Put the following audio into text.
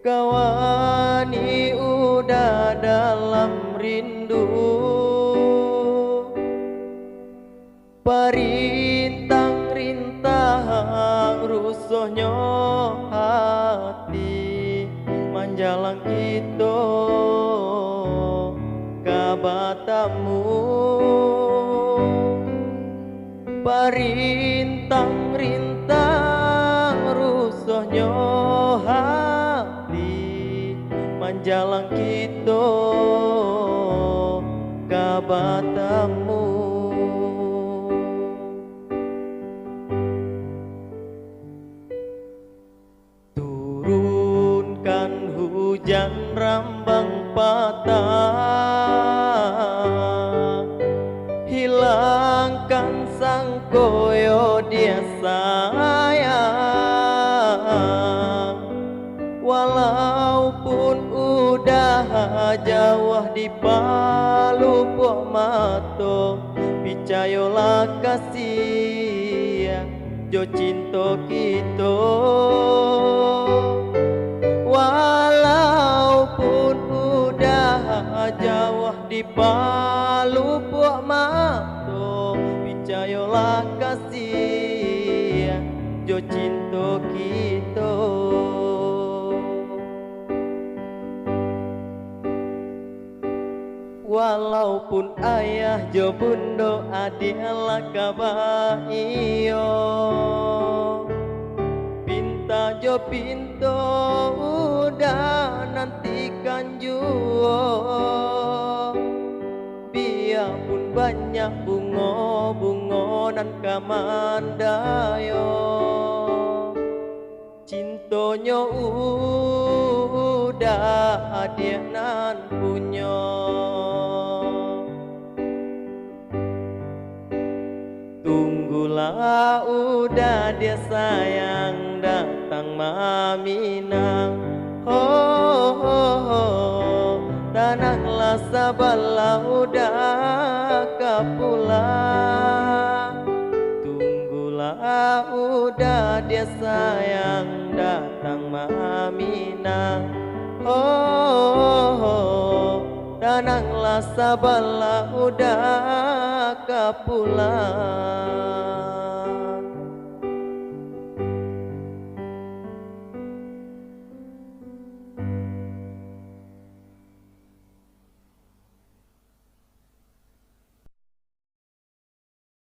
Kawani udah dalam rindu, parintang-rintang rusuhnya hati, manjalang kita kabatamu. Parintang-rintang rusuhnya hati, manjalang kita kabatamu. Turunkan hujan rambang patah, hilangkan sang koyo dia sayang. Walaupun udah jauh di palupuk mato, picayolah kasih jo cinta kita. Walaupun udah jauh di palupuk mato, picayolah kasih jo cinta kita. Walaupun ayah jo bundo adalah kabar iyo, pinta jo pinto udah nantikan juo. Biarpun banyak bungo-bungo dan kamandayo, cintonyo udah adik nan punyo. Tunggulah udah dia sayang datang mamina. Oh, oh, oh. Tanahlah sabarlah udah kapulang. Tunggulah udah dia sayang datang mamina. Oh, oh. Tanahlah sabarlah udah kapulang.